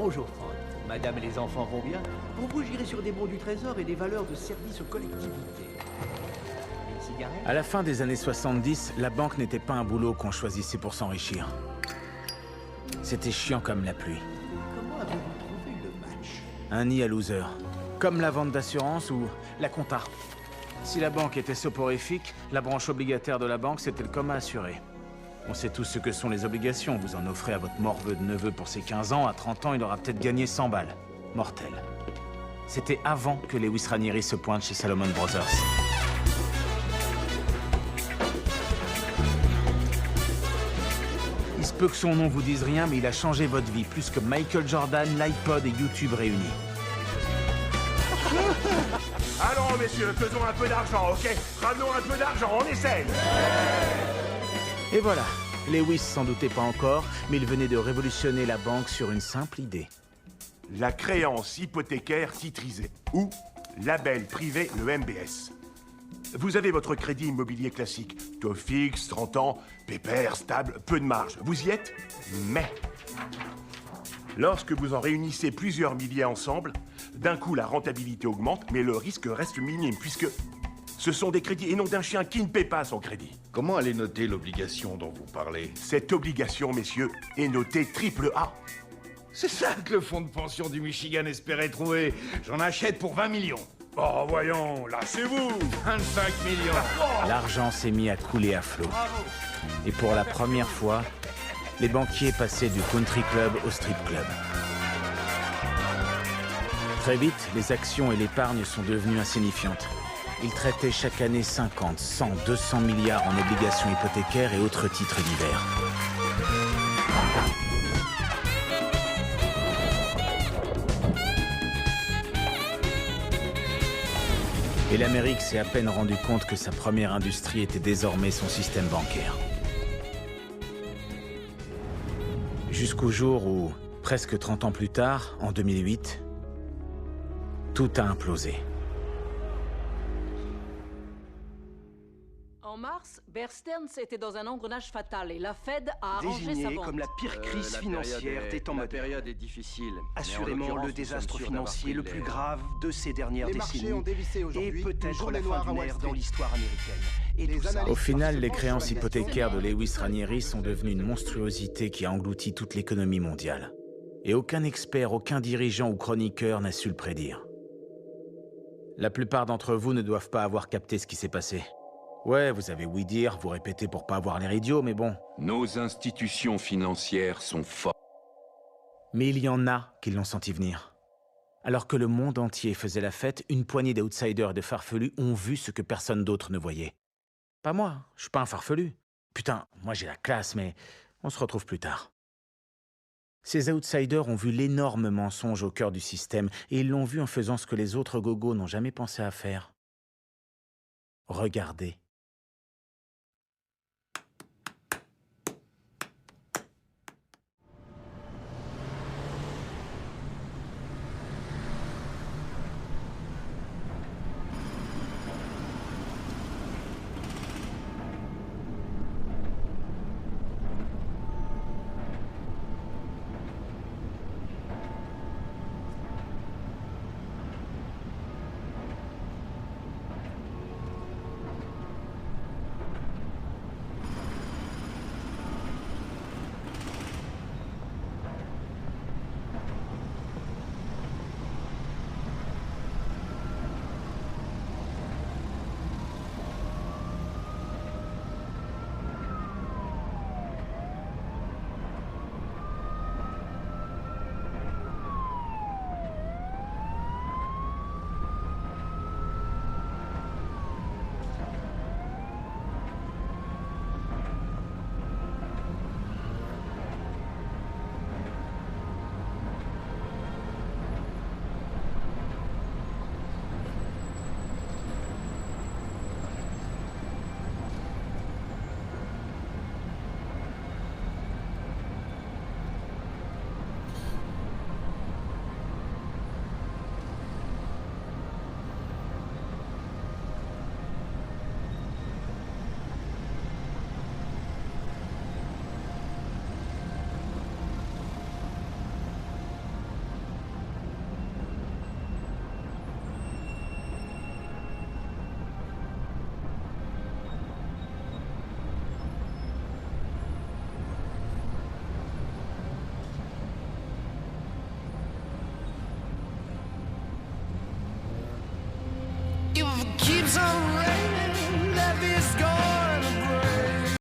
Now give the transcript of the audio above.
Bonjour, Franck. Madame et les enfants vont bien? Pour vous, j'irai sur des bons du trésor et des valeurs de service aux collectivités. Une cigarette? À la fin des années 70, la banque n'était pas un boulot qu'on choisissait pour s'enrichir. C'était chiant comme la pluie. Comment avez-vous trouvé le match? Un nid à loser. Comme la vente d'assurance ou la compta. Si la banque était soporifique, la branche obligataire de la banque, c'était le coma assuré. On sait tous ce que sont les obligations. Vous en offrez à votre morveux de neveu pour ses 15 ans. À 30 ans, il aura peut-être gagné 100 balles. Mortel. C'était avant que Lewis Ranieri se pointe chez Salomon Brothers. Il se peut que son nom vous dise rien, mais il a changé votre vie plus que Michael Jordan, l'iPod et YouTube réunis. Allons, messieurs, faisons un peu d'argent, ok? Ramenons un peu d'argent, on essaye! Et voilà, Lewis s'en doutait pas encore, mais il venait de révolutionner la banque sur une simple idée. La créance hypothécaire titrisée, ou label privé, le MBS. Vous avez votre crédit immobilier classique, taux fixe, 30 ans, pépère, stable, peu de marge. Vous y êtes? Mais lorsque vous en réunissez plusieurs milliers ensemble, d'un coup la rentabilité augmente, mais le risque reste minime, puisque ce sont des crédits et non d'un chien qui ne paie pas son crédit. Comment allez noter l'obligation dont vous parlez? Cette obligation, messieurs, est notée triple A. C'est ça que le fonds de pension du Michigan espérait trouver. J'en achète pour 20 millions. Oh, voyons, lâchez-vous! 25 millions. L'argent s'est mis à couler à flot. Et pour la première fois, les banquiers passaient du country club au strip club. Très vite, les actions et l'épargne sont devenues insignifiantes. Ils traitaient chaque année 50, 100, 200 milliards en obligations hypothécaires et autres titres divers. Et l'Amérique s'est à peine rendu compte que sa première industrie était désormais son système bancaire. Jusqu'au jour où, presque 30 ans plus tard, en 2008, tout a implosé. En mars, Bear Stearns était dans un engrenage fatal et la Fed a arrangé sa Désigné vente. comme la pire crise financière des temps La modernes. période est difficile. mais en Assurément l'occurrence, le nous désastre sommes sûrs d'avoir financier le pris plus l'air. grave de ces dernières Les marchés décennies ont dévissé et aujourd'hui, une peut-être journée la fin noire à Wall d'une ère Street. dans l'histoire américaine. Et Les tout ça, analystes Au final, les se penchent créances sur la question. hypothécaires de Lewis Ranieri sont devenues une monstruosité qui a englouti toute l'économie mondiale. Et aucun expert, aucun dirigeant ou chroniqueur n'a su le prédire. La plupart d'entre vous ne doivent pas avoir capté ce qui s'est passé. Ouais, vous avez ouï dire, vous répétez pour pas avoir l'air idiot, mais bon. Nos institutions financières sont fortes. Mais il y en a qui l'ont senti venir. Alors que le monde entier faisait la fête, une poignée d'outsiders et de farfelus ont vu ce que personne d'autre ne voyait. Pas moi, je suis pas un farfelu. Putain, moi j'ai la classe, mais on se retrouve plus tard. Ces outsiders ont vu l'énorme mensonge au cœur du système et ils l'ont vu en faisant ce que les autres gogos n'ont jamais pensé à faire. Regardez